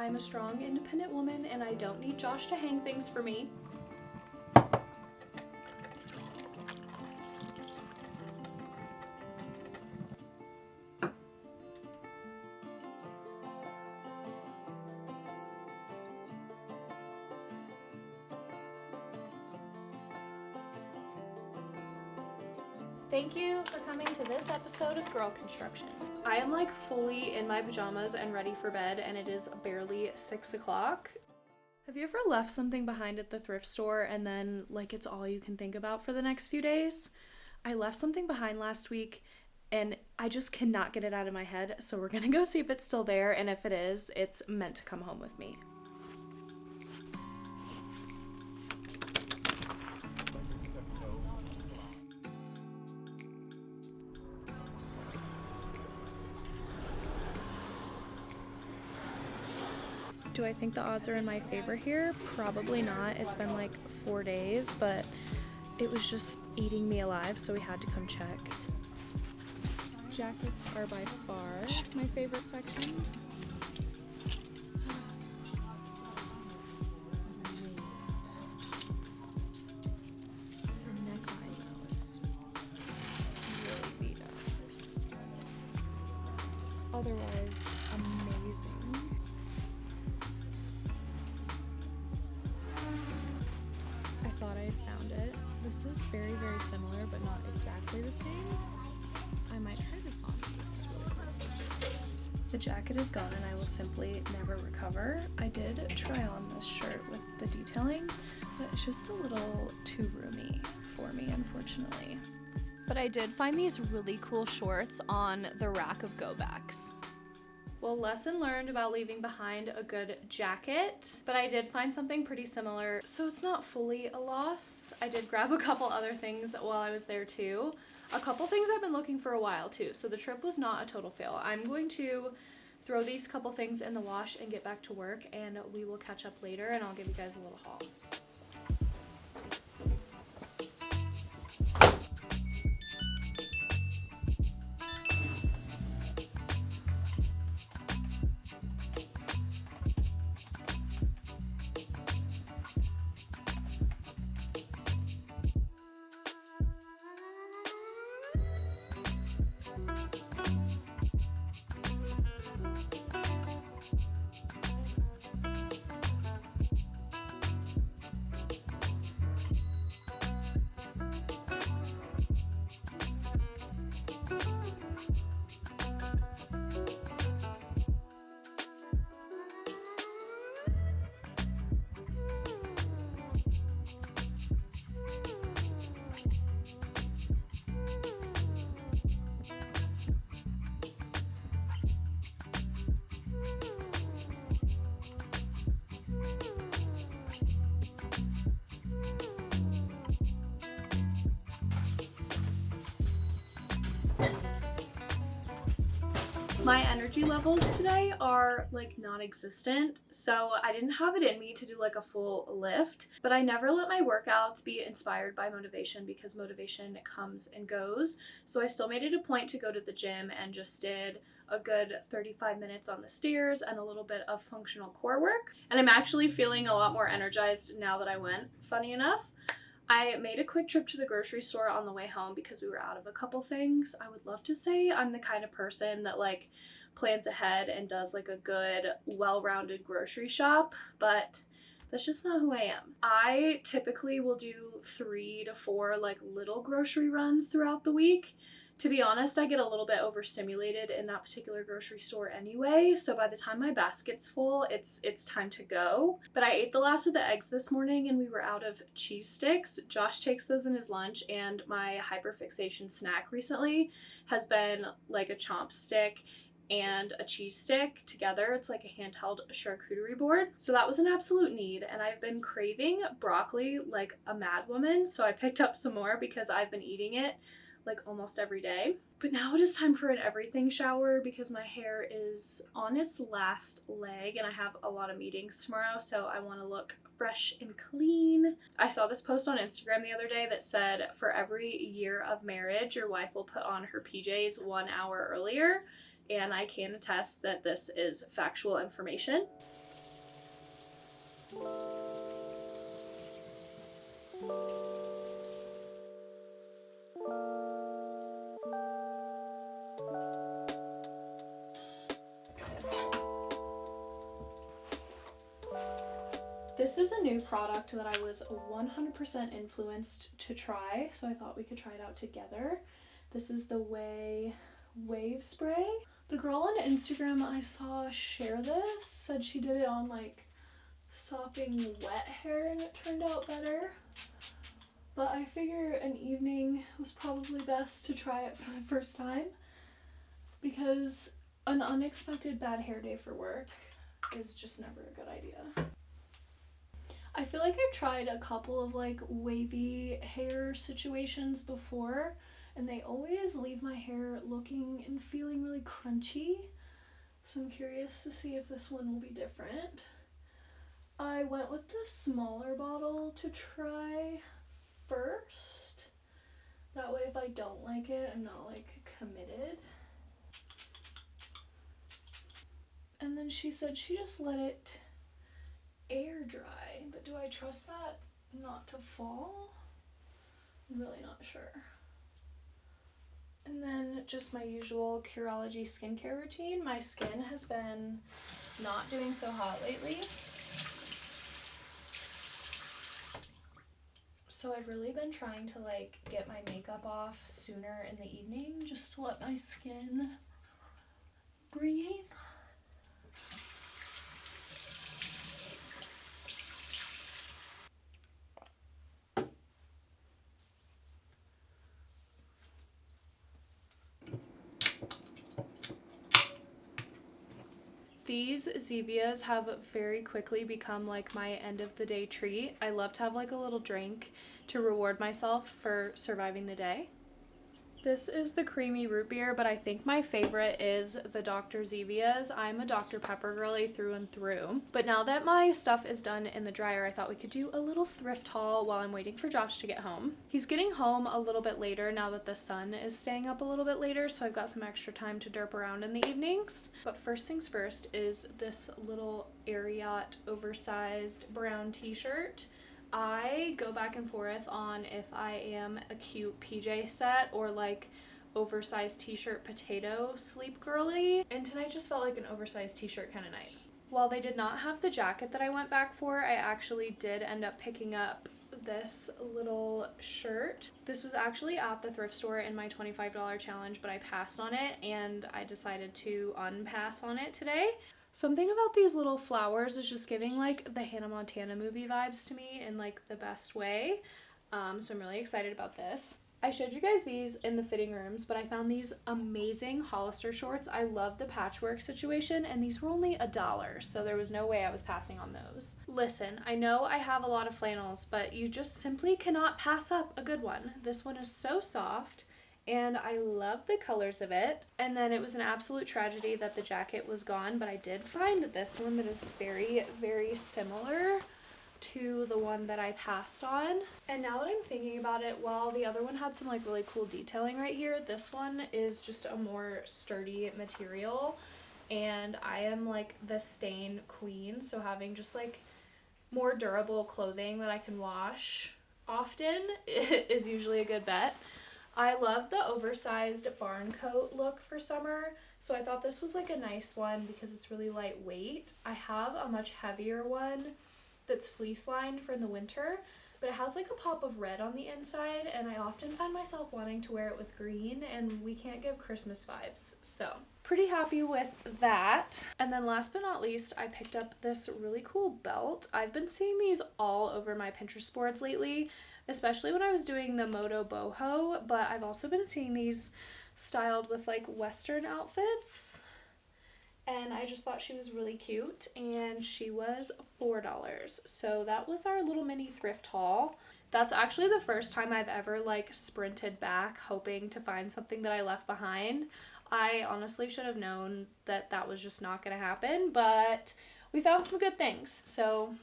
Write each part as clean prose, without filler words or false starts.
I'm a strong, independent woman and I don't need Josh to hang things for me. Thank you for coming to this episode of Girl Construction. I am like fully in my pajamas and ready for bed, and it is barely 6 o'clock. Have you ever left something behind at the thrift store and then like it's all you can think about for the next few days? I left something behind last week and I just cannot get it out of my head, so we're gonna go see if it's still there, and if it is, it's meant to come home with me. Do I think the odds are in my favor here? Probably not. It's been like 4 days, but it was just eating me alive, so we had to come check. Jackets are by far my favorite section. The neckline though is really beat up. Otherwise, amazing. I thought I had found it. This is very, very similar, but not exactly the same. I might try this on. This is really cool. The jacket is gone and I will simply never recover. I did try on this shirt with the detailing, but it's just a little too roomy for me, unfortunately. But I did find these really cool shorts on the rack of go-backs. Well, lesson learned about leaving behind a good jacket, but I did find something pretty similar, so it's not fully a loss. I did grab a couple other things while I was there too. A couple things I've been looking for a while too, so the trip was not a total fail. I'm going to throw these couple things in the wash and get back to work, and we will catch up later and I'll give you guys a little haul. My energy levels today are like non-existent, so I didn't have it in me to do like a full lift, but I never let my workouts be inspired by motivation because motivation comes and goes. So I still made it a point to go to the gym and just did a good 35 minutes on the stairs and a little bit of functional core work. And I'm actually feeling a lot more energized now that I went, funny enough. I made a quick trip to the grocery store on the way home because we were out of a couple things. I would love to say I'm the kind of person that like plans ahead and does like a good, well-rounded grocery shop, but that's just not who I am. I typically will do 3 to 4 like little grocery runs throughout the week. To be honest, I get a little bit overstimulated in that particular grocery store anyway, so by the time my basket's full, it's time to go. But I ate the last of the eggs this morning and we were out of cheese sticks. Josh takes those in his lunch, and my hyperfixation snack recently has been like a chomp stick and a cheese stick together. It's like a handheld charcuterie board. So that was an absolute need, and I've been craving broccoli like a mad woman, so I picked up some more because I've been eating it like almost every day. But now it is time for an everything shower because my hair is on its last leg and I have a lot of meetings tomorrow, so I want to look fresh and clean. I saw this post on Instagram the other day that said for every year of marriage, your wife will put on her PJs 1 hour earlier, and I can attest that this is factual information. This is a new product that I was 100% influenced to try, so I thought we could try it out together. This is the Wave Spray. The girl on Instagram I saw share this said she did it on like sopping wet hair and it turned out better. But I figure an evening was probably best to try it for the first time because an unexpected bad hair day for work is just never a good idea. I feel like I've tried a couple of like wavy hair situations before and they always leave my hair looking and feeling really crunchy. So I'm curious to see if this one will be different. I went with the smaller bottle to try first. That way if I don't like it, I'm not like committed. And then she said she just let it air dry, but do I trust that not to fall? I'm really not sure. And then just my usual Curology skincare routine. My skin has been not doing so hot lately. So I've really been trying to like get my makeup off sooner in the evening just to let my skin breathe. These Zevias have very quickly become like my end of the day treat. I love to have like a little drink to reward myself for surviving the day. This is the creamy root beer, but I think my favorite is the Dr. Zevias. I'm a Dr. Pepper girly through and through. But now that my stuff is done in the dryer, I thought we could do a little thrift haul while I'm waiting for Josh to get home. He's getting home a little bit later now that the sun is staying up a little bit later, so I've got some extra time to derp around in the evenings. But first things first is this little Ariat oversized brown t-shirt. I go back and forth on if I am a cute PJ set or like oversized t-shirt potato sleep girly, and tonight just felt like an oversized t-shirt kind of night. While they did not have the jacket that I went back for, I actually did end up picking up this little shirt. This was actually at the thrift store in my $25 challenge, but I passed on it and I decided to unpass on it today. Something about these little flowers is just giving like the Hannah Montana movie vibes to me in like the best way. So I'm really excited about this. I showed you guys these in the fitting rooms, but I found these amazing Hollister shorts. I love the patchwork situation, and these were only $1, so there was no way I was passing on those. Listen, I know I have a lot of flannels, but you just simply cannot pass up a good one. This one is so soft, and I love the colors of it. And then it was an absolute tragedy that the jacket was gone, but I did find this one that is very, very similar to the one that I passed on. And now that I'm thinking about it, while the other one had some like really cool detailing right here, this one is just a more sturdy material, and I am like the stain queen, so having just like more durable clothing that I can wash often is usually a good bet. I love the oversized barn coat look for summer, so I thought this was like a nice one because it's really lightweight. I have a much heavier one that's fleece lined for in the winter, but it has like a pop of red on the inside, and I often find myself wanting to wear it with green, and we can't give Christmas vibes, so pretty happy with that. And then last but not least, I picked up this really cool belt. I've been seeing these all over my Pinterest boards lately, especially when I was doing the Moto Boho, but I've also been seeing these styled with like Western outfits, and I just thought she was really cute, and she was $4. So that was our little mini thrift haul. That's actually the first time I've ever like sprinted back hoping to find something that I left behind. I honestly should have known that that was just not going to happen, but we found some good things, so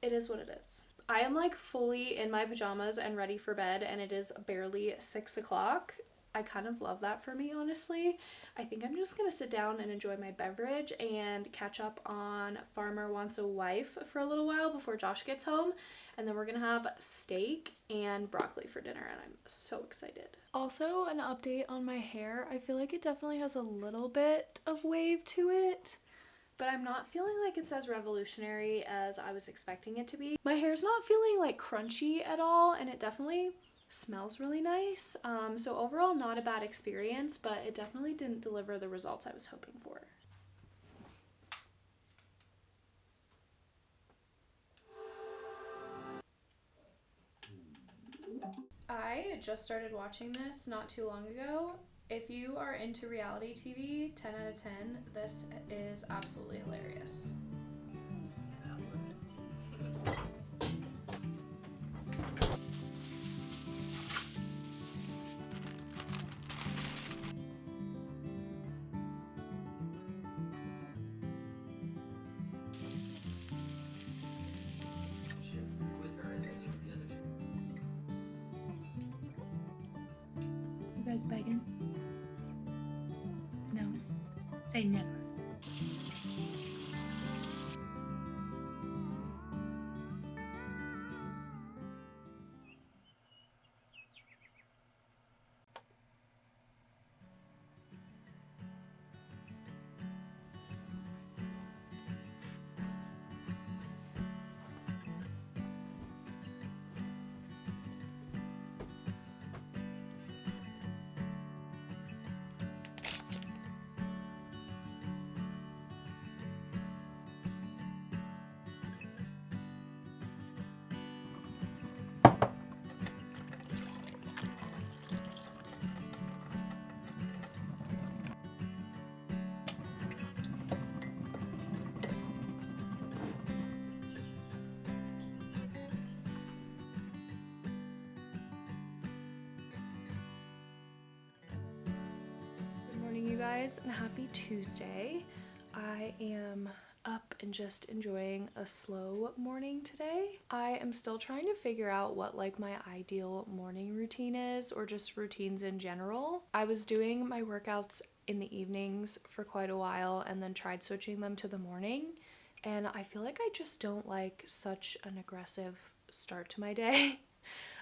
it is what it is. I am like fully in my pajamas and ready for bed, and it is barely 6 o'clock. I kind of love that for me, honestly. I think I'm just gonna sit down and enjoy my beverage and catch up on Farmer Wants a Wife for a little while before Josh gets home, and then we're gonna have steak and broccoli for dinner, and I'm so excited. Also, an update on my hair. I feel like it definitely has a little bit of wave to it, but I'm not feeling like it's as revolutionary as I was expecting it to be. My hair's not feeling like crunchy at all, and it definitely smells really nice. So overall, not a bad experience, but it definitely didn't deliver the results I was hoping for. I just started watching this not too long ago. If you are into reality TV, 10 out of 10, this is absolutely hilarious. You guys begging? No. Say never. Good morning, you guys, and happy Tuesday. I am up and just enjoying a slow morning today. I am still trying to figure out what like my ideal morning routine is, or just routines in general. I was doing my workouts in the evenings for quite a while and then tried switching them to the morning, and I feel like I just don't like such an aggressive start to my day.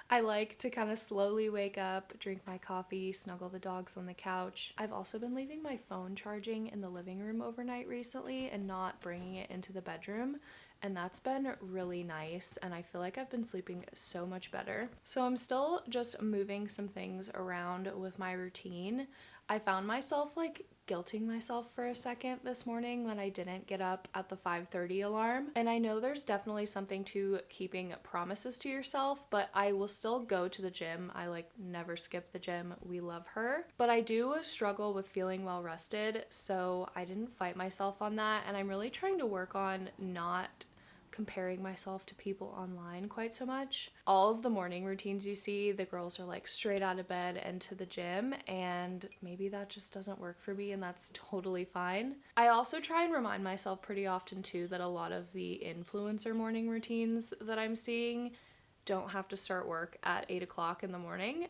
I like to kind of slowly wake up, drink my coffee, snuggle the dogs on the couch. I've also been leaving my phone charging in the living room overnight recently and not bringing it into the bedroom, and that's been really nice, and I feel like I've been sleeping so much better. So I'm still just moving some things around with my routine. I found myself like guilting myself for a second this morning when I didn't get up at the 5:30 alarm. And I know there's definitely something to keeping promises to yourself, but I will still go to the gym. I like never skip the gym. We love her. But I do struggle with feeling well rested, so I didn't fight myself on that, and I'm really trying to work on not comparing myself to people online quite so much. All of the morning routines you see, the girls are like straight out of bed and to the gym, and maybe that just doesn't work for me, and that's totally fine. I also try and remind myself pretty often too that a lot of the influencer morning routines that I'm seeing don't have to start work at 8 o'clock in the morning.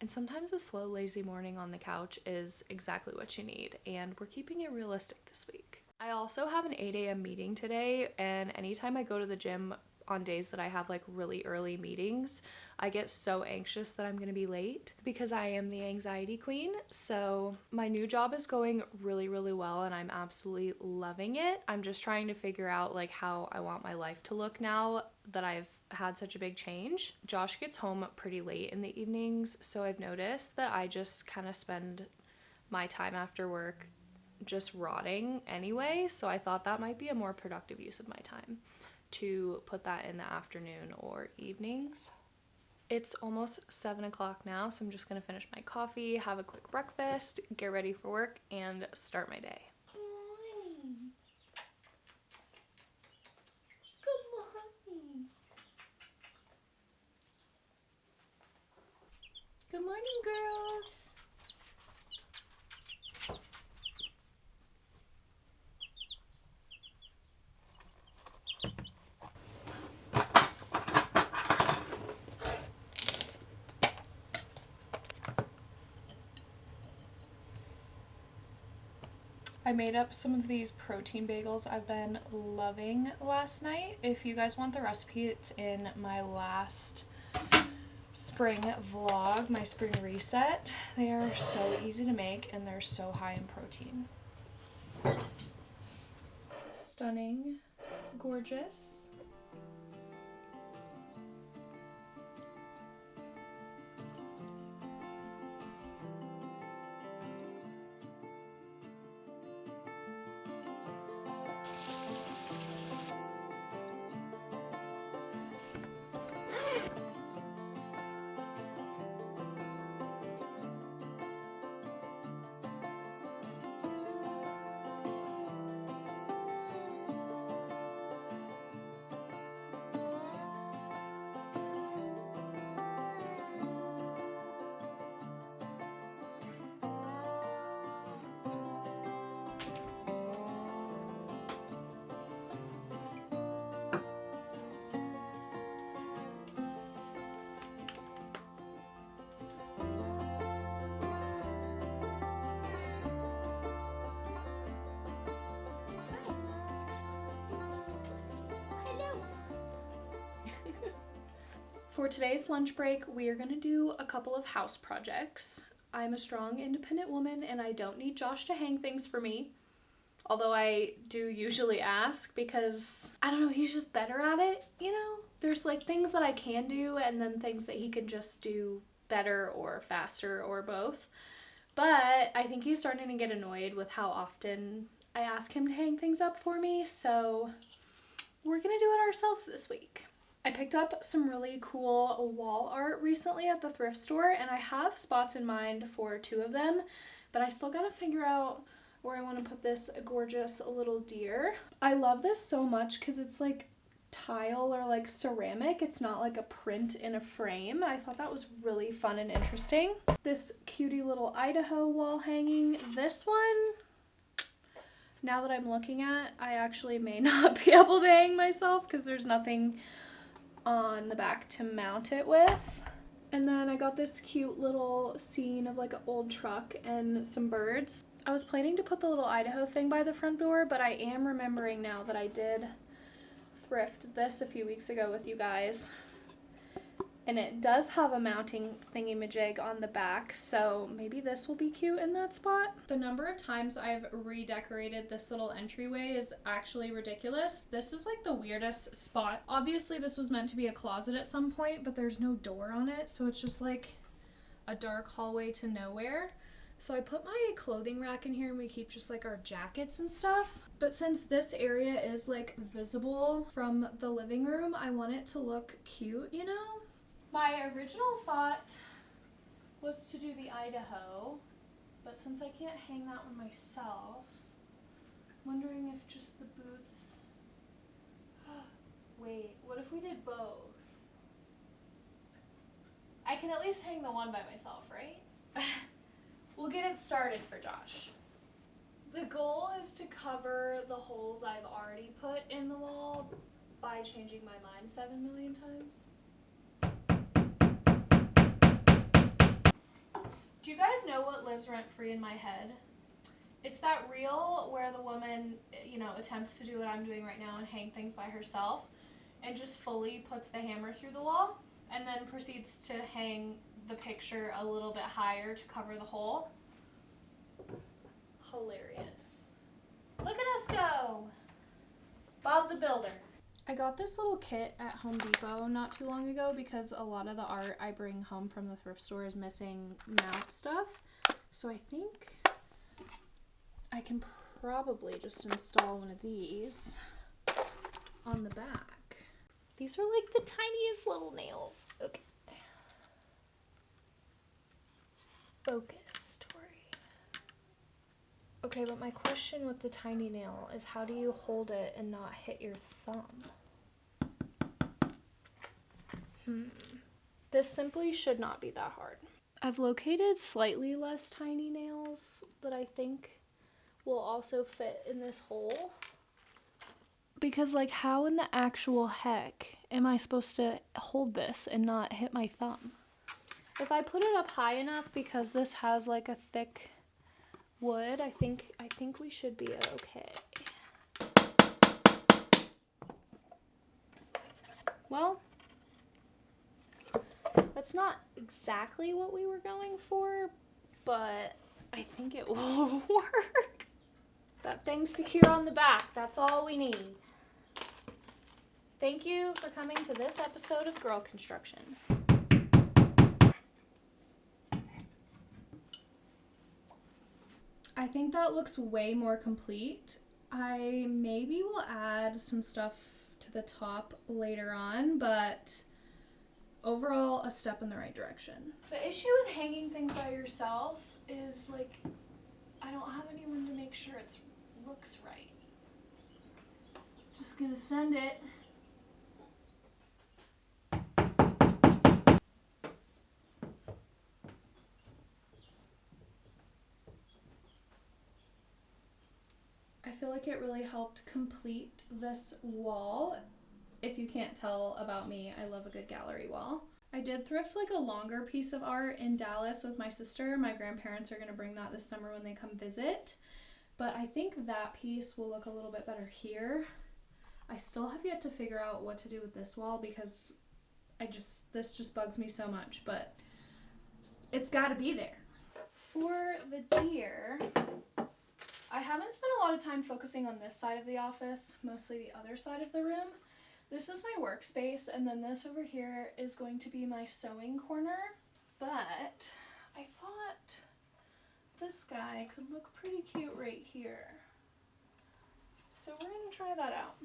And sometimes a slow, lazy morning on the couch is exactly what you need, and we're keeping it realistic this week. I also have an 8 a.m. meeting today, and anytime I go to the gym on days that I have like really early meetings, I get so anxious that I'm gonna be late because I am the anxiety queen. So my new job is going really, really well, and I'm absolutely loving it. I'm just trying to figure out like how I want my life to look now that I've had such a big change. Josh gets home pretty late in the evenings, so I've noticed that I just kind of spend my time after work just rotting anyway, so I thought that might be a more productive use of my time to put that in the afternoon or evenings. It's almost 7 o'clock now, so I'm just gonna finish my coffee, have a quick breakfast, get ready for work, and start my day. Good morning, girls. I made up some of these protein bagels I've been loving last night. If you guys want the recipe, it's in my last spring vlog, my spring reset. They are so easy to make and they're so high in protein. Stunning, gorgeous. For today's lunch break, we are going to do a couple of house projects. I'm a strong, independent woman and I don't need Josh to hang things for me. Although I do usually ask because, I don't know, he's just better at it, you know? There's like things that I can do and then things that he can just do better or faster or both. But I think he's starting to get annoyed with how often I ask him to hang things up for me, so we're going to do it ourselves this week. I picked up some really cool wall art recently at the thrift store, and I have spots in mind for 2 of them, but I still gotta figure out where I want to put this gorgeous little deer. I love this so much because it's like tile or like ceramic. It's not like a print in a frame. I thought that was really fun and interesting. This cutie little Idaho wall hanging. This one, now that I'm looking at, I actually may not be able to hang myself because there's nothing on the back to mount it with. And then I got this cute little scene of like an old truck and some birds. I was planning to put the little Idaho thing by the front door, but I am remembering now that I did thrift this a few weeks ago with you guys. And it does have a mounting thingy-majig on the back, so maybe this will be cute in that spot. The number of times I've redecorated this little entryway is actually ridiculous. This is like the weirdest spot. Obviously this was meant to be a closet at some point, but there's no door on it, so it's just like a dark hallway to nowhere. So I put my clothing rack in here and we keep just like our jackets and stuff. But since this area is like visible from the living room, I want it to look cute, you know? My original thought was to do the Idaho, but since I can't hang that one myself, I'm wondering if just the boots... Wait, what if we did both? I can at least hang the one by myself, right? We'll get it started for Josh. The goal is to cover the holes I've already put in the wall by changing my mind 7 million times. Do you guys know what lives rent-free in my head? It's that reel where the woman, you know, attempts to do what I'm doing right now and hang things by herself and just fully puts the hammer through the wall and then proceeds to hang the picture a little bit higher to cover the hole. Hilarious. Look at us go! Bob the Builder. I got this little kit at Home Depot not too long ago because a lot of the art I bring home from the thrift store is missing mount stuff. So I think I can probably just install one of these on the back. These are like the tiniest little nails. Okay. Focus, Tori. Okay, but my question with the tiny nail is how do you hold it and not hit your thumb? This simply should not be that hard. I've located slightly less tiny nails that I think will also fit in this hole. Because, like, how in the actual heck am I supposed to hold this and not hit my thumb? If I put it up high enough, because this has, like, a thick wood. I think we should be okay. Well, that's not exactly what we were going for, but I think it will work. That thing's secure on the back. That's all we need. Thank you for coming to this episode of Girl Construction. I think that looks way more complete. I maybe will add some stuff to the top later on, but overall a step in the right direction. The issue with hanging things by yourself is like I don't have anyone to make sure it looks right. Just gonna send it. I feel like it really helped complete this wall. If you can't tell about me, I love a good gallery wall. I did thrift like a longer piece of art in Dallas with my sister. My grandparents are going to bring that this summer when they come visit. But I think that piece will look a little bit better here. I still have yet to figure out what to do with this wall because this just bugs me so much, but it's got to be there. For the deer, I haven't spent a lot of time focusing on this side of the office, mostly the other side of the room. This is my workspace, and then this over here is going to be my sewing corner. But I thought this guy could look pretty cute right here. So we're going to try that out.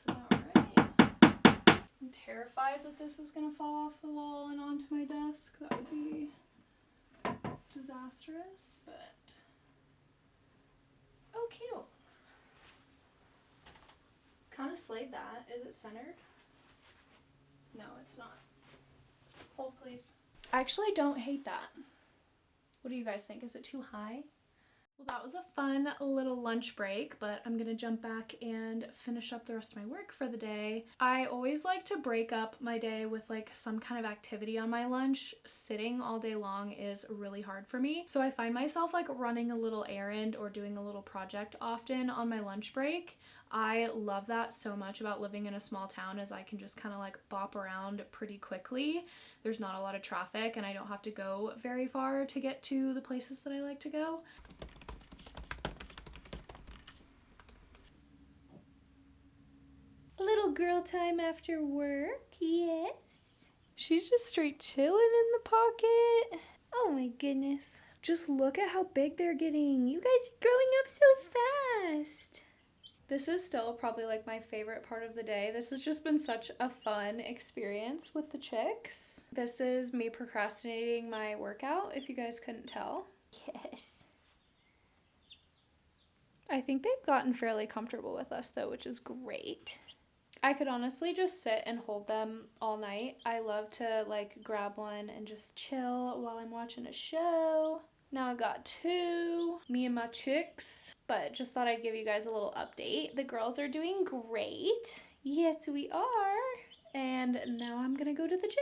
That's about right. I'm terrified that this is going to fall off the wall and onto my desk. That would be disastrous, but oh, cute. Kind of slayed that. Is it centered? No, it's not. Hold, please. I actually don't hate that. What do you guys think? Is it too high? Well, that was a fun little lunch break, but I'm gonna jump back and finish up the rest of my work for the day. I always like to break up my day with like some kind of activity on my lunch. Sitting all day long is really hard for me. So I find myself like running a little errand or doing a little project often on my lunch break. I love that so much about living in a small town as I can just kind of like bop around pretty quickly. There's not a lot of traffic and I don't have to go very far to get to the places that I like to go. Little girl time after work, yes. She's just straight chilling in the pocket. Oh my goodness. Just look at how big they're getting. You guys are growing up so fast. This is still probably like my favorite part of the day. This has just been such a fun experience with the chicks. This is me procrastinating my workout, if you guys couldn't tell. Yes. I think they've gotten fairly comfortable with us though, which is great. I could honestly just sit and hold them all night. I love to like grab one and just chill while I'm watching a show. Now I've got two, me and my chicks, but just thought I'd give you guys a little update. The girls are doing great. Yes, we are. And now I'm gonna go to the gym.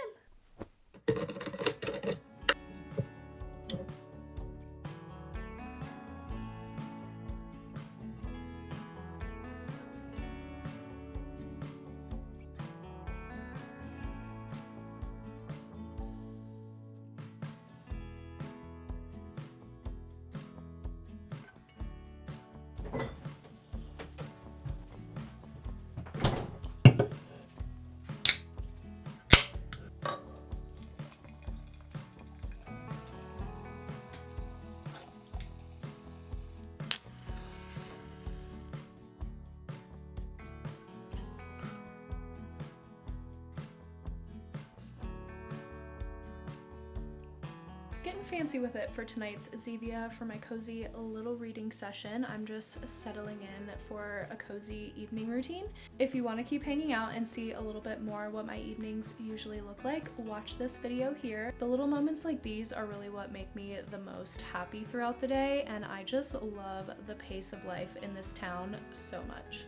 Getting fancy with it for tonight's Zevia for my cozy little reading session. I'm just settling in for a cozy evening routine. If you want to keep hanging out and see a little bit more what my evenings usually look like, watch this video here. The little moments like these are really what make me the most happy throughout the day, and I just love the pace of life in this town so much.